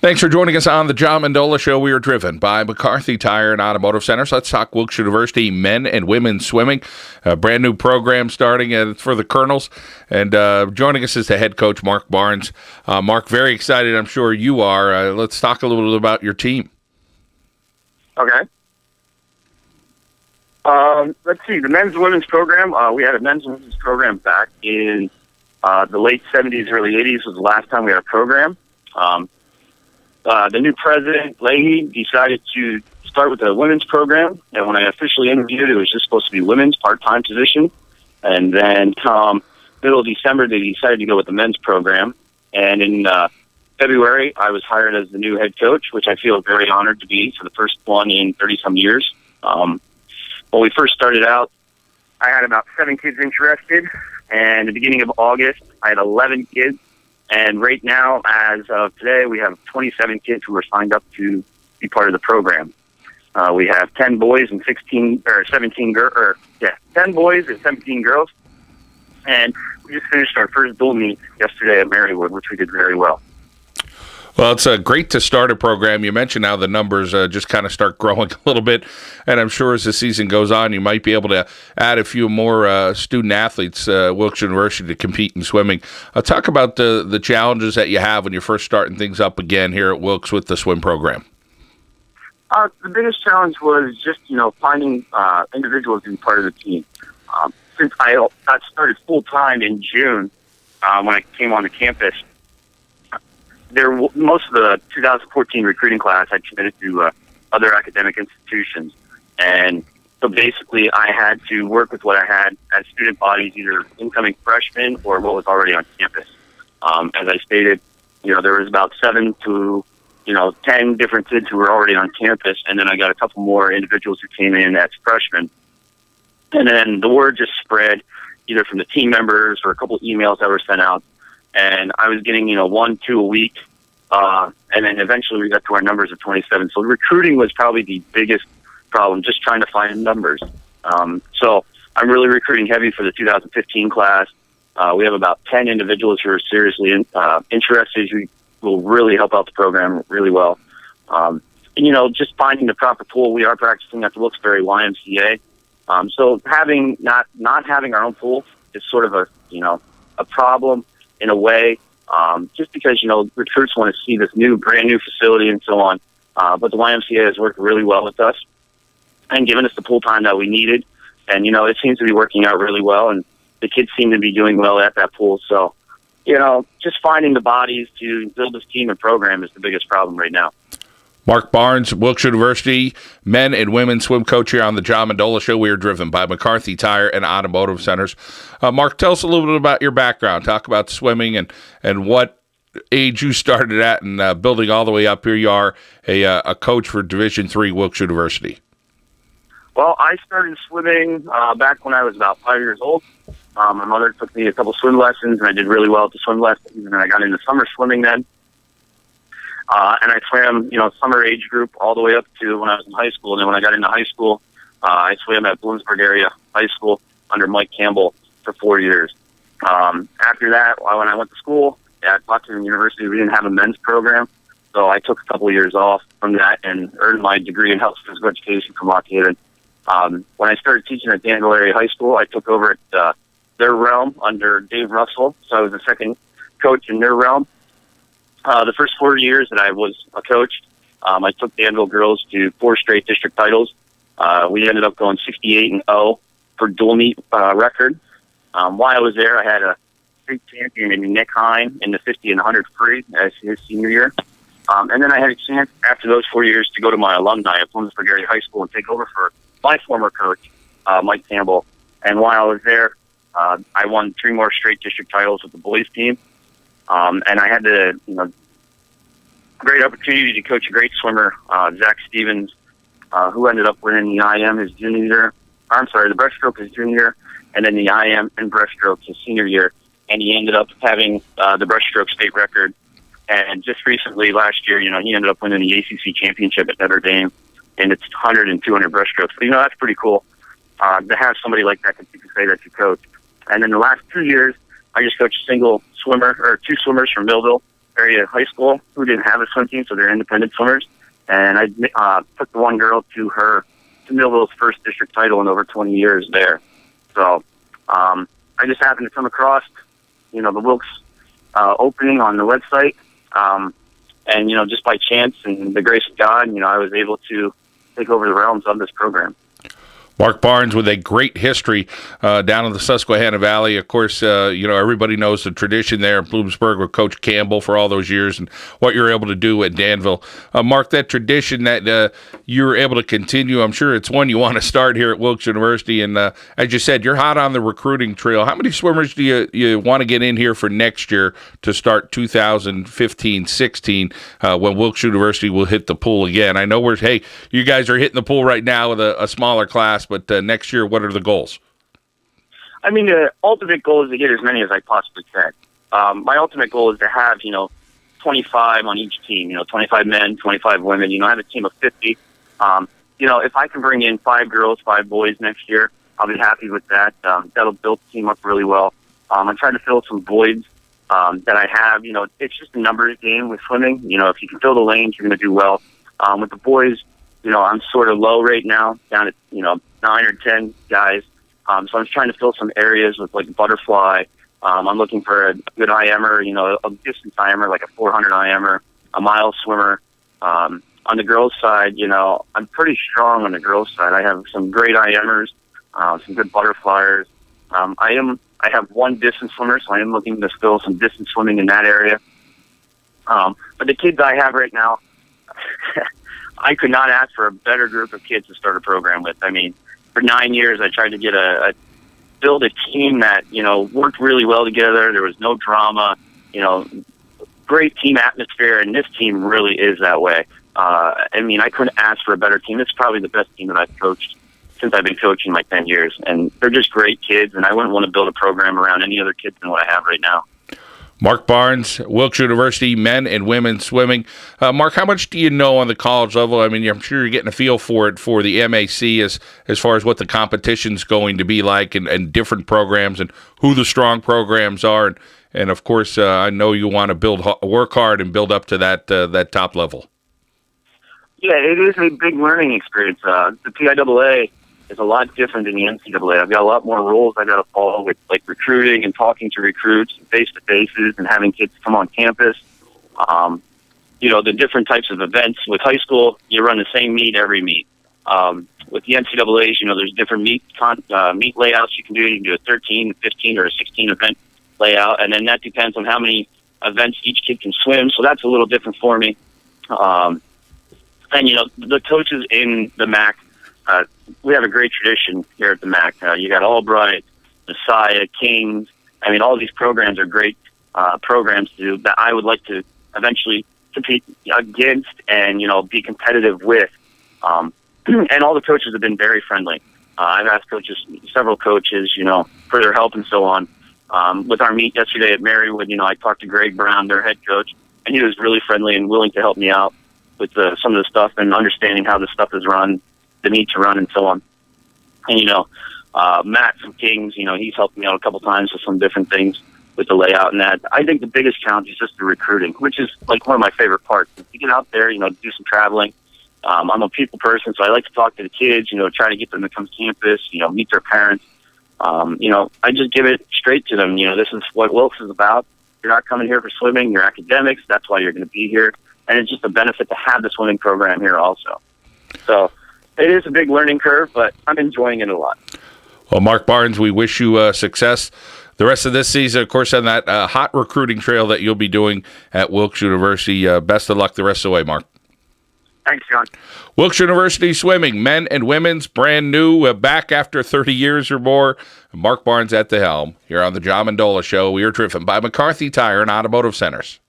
Thanks for joining us on the John Mendola Show. We are driven by McCarthy Tire and Automotive Centers. Let's talk Wilkes University men and women swimming. A brand new program starting for the Colonels. And joining us is the head coach, Mark Barnes. Mark, very excited, I'm sure you are. Let's talk a little bit about your team. Okay. Let's see, the men's and women's program, we had a men's and women's program back in the late 70s, early 80s was the last time we had a program. The new president, Leahy, decided to start with a women's program, and when I officially interviewed, it was just supposed to be women's part-time position. And then middle of December, they decided to go with the men's program. And in February, I was hired as the new head coach, which I feel very honored to be for the first one in 30-some years. When we first started out, I had about 7 kids interested, and at the beginning of August, I had 11 kids. And right now, as of today, we have 27 kids who are signed up to be part of the program. We have 10 boys and 17 girls, 10 boys and 17 girls. And we just finished our first dual meet yesterday at Marywood, which we did very well. Well, it's great to start a program. You mentioned how the numbers just kind of start growing a little bit, and I'm sure as the season goes on, you might be able to add a few more student athletes, Wilkes University, to compete in swimming. Talk about the challenges that you have when you're first starting things up again here at Wilkes with the swim program. The biggest challenge was just, finding individuals to be part of the team. Since I got started full-time in June, when I came on the campus, most of the 2014 recruiting class had committed to other academic institutions. And so basically I had to work with what I had as student bodies, either incoming freshmen or what was already on campus. As I stated, there was about 7 to 10 different kids who were already on campus, and then I got a couple more individuals who came in as freshmen. And then the word just spread, either from the team members or a couple emails that were sent out. And I was getting, 1, 2 a week. And then eventually we got to our numbers of 27. So recruiting was probably the biggest problem, just trying to find numbers. So I'm really recruiting heavy for the 2015 class. We have about 10 individuals who are seriously interested, who will really help out the program really well. And, just finding the proper pool. We are practicing at the Wilkes-Barre YMCA. So not having our own pool is sort of a problem in a way, just because, recruits want to see this brand new facility and so on. But the YMCA has worked really well with us and given us the pool time that we needed. And, it seems to be working out really well, and the kids seem to be doing well at that pool. So, just finding the bodies to build this team and program is the biggest problem right now. Mark Barnes, Wilkes University men and women swim coach here on the John Mendola Show. We are driven by McCarthy Tire and Automotive Centers. Mark, tell us a little bit about your background. Talk about swimming and what age you started at, and building all the way up. Here you are, a coach for Division III Wilkes University. Well, I started swimming back when I was about 5 years old. My mother took me a couple swim lessons, and I did really well at the swim lessons, and I got into summer swimming then. And I swam, summer age group all the way up to when I was in high school. And then when I got into high school, I swam at Bloomsburg area high school under Mike Campbell for 4 years. After that, when I went to school at Wilkes University, we didn't have a men's program. So I took a couple of years off from that and earned my degree in health and physical education from Waukegan. When I started teaching at Danville Area High School, I took over at their realm under Dave Russell. So I was the second coach in their realm. The first 4 years that I was a coach, I took Danville girls to 4 straight district titles. We ended up going 68-0 for dual meet record. While I was there, I had a state champion in Nick Hine in the 50 and 100 free as his senior year. And then I had a chance after those 4 years to go to my alumni at Bloomsburg Area High School and take over for my former coach, Mike Campbell. And while I was there, I won 3 more straight district titles with the boys team. And I had the great opportunity to coach a great swimmer, Zach Stevens, who ended up winning the IM his junior year. I'm sorry, the breaststroke his junior year, and then the IM and breaststroke his senior year. And he ended up having the breaststroke state record. And just recently, last year, he ended up winning the ACC championship at Notre Dame in its 100 and 200 breaststrokes. So, that's pretty cool to have somebody like that you can say that you coach. And then the last 2 years, I just coached a single swimmer, or 2 swimmers from Millville area high school who didn't have a swim team, so they're independent swimmers. And I took the one girl to Millville's first district title in over 20 years there. So I just happened to come across, the Wilkes opening on the website. And, just by chance and the grace of God, I was able to take over the realms of this program. Mark Barnes with a great history down in the Susquehanna Valley. Of course, everybody knows the tradition there in Bloomsburg with Coach Campbell for all those years and what you're able to do at Danville. Mark, that tradition that you're able to continue, I'm sure it's one you want to start here at Wilkes University. And as you said, you're hot on the recruiting trail. How many swimmers do you want to get in here for next year to start 2015-16 when Wilkes University will hit the pool again? I know you guys are hitting the pool right now with a smaller class, but next year, what are the goals? I mean, the ultimate goal is to get as many as I possibly can. My ultimate goal is to have, 25 on each team, 25 men, 25 women, have a team of 50. If I can bring in 5 girls, 5 boys next year, I'll be happy with that. That'll build the team up really well. I'm trying to fill some voids that I have. It's just a numbers game with swimming. If you can fill the lanes, you're going to do well. With the boys, I'm sort of low right now, down at, 9 or 10 guys. So I'm trying to fill some areas with like butterfly. I'm looking for a good IMer, a distance IMer, like a 400 IMer, a mile swimmer. On the girls' side, I'm pretty strong on the girls' side. I have some great IMers, some good butterflyers. I have one distance swimmer, so I am looking to fill some distance swimming in that area. But the kids I have right now, I could not ask for a better group of kids to start a program with. I mean, for 9 years, I tried to get build a team that, worked really well together. There was no drama, great team atmosphere, and this team really is that way. I couldn't ask for a better team. It's probably the best team that I've coached since I've been coaching like 10 years. And they're just great kids, and I wouldn't want to build a program around any other kids than what I have right now. Mark Barnes, Wilkes University men and women swimming. Mark, how much do you know on the college level? I mean, I'm sure you're getting a feel for it for the MAC as far as what the competition's going to be like and different programs and who the strong programs are. And of course, I know you want to work hard and build up to that top level. Yeah, it is a big learning experience. The PIAA is a lot different than the NCAA. I've got a lot more rules I got to follow with like recruiting and talking to recruits and face-to-faces and having kids come on campus. The different types of events. With high school, you run the same meet every meet. With the NCAAs, there's different meet layouts you can do. You can do a 13, 15, or a 16 event layout, and then that depends on how many events each kid can swim. So that's a little different for me. And the coaches in the MAC, we have a great tradition here at the MAC. You got Albright, Messiah, Kings. I mean, all these programs are great programs that I would like to eventually compete against and, be competitive with. And all the coaches have been very friendly. I've asked several coaches, for their help and so on. With our meet yesterday at Marywood, I talked to Greg Brown, their head coach, and he was really friendly and willing to help me out with some of the stuff and understanding how the stuff is run, the need to run, and so on. And, Matt from Kings, he's helped me out a couple times with some different things with the layout and that. I think the biggest challenge is just the recruiting, which is like one of my favorite parts. To get out there, do some traveling. I'm a people person, so I like to talk to the kids, try to get them to come to campus, meet their parents. I just give it straight to them. This is what Wilkes is about. You're not coming here for swimming, your academics. That's why you're going to be here. And it's just a benefit to have the swimming program here also. So it is a big learning curve, but I'm enjoying it a lot. Well, Mark Barnes, we wish you success the rest of this season, of course, on that hot recruiting trail that you'll be doing at Wilkes University. Best of luck the rest of the way, Mark. Thanks, John. Wilkes University Swimming, men and women's, brand new, back after 30 years or more. Mark Barnes at the helm. Here on the John Mendola Show, we are driven by McCarthy Tire and Automotive Centers.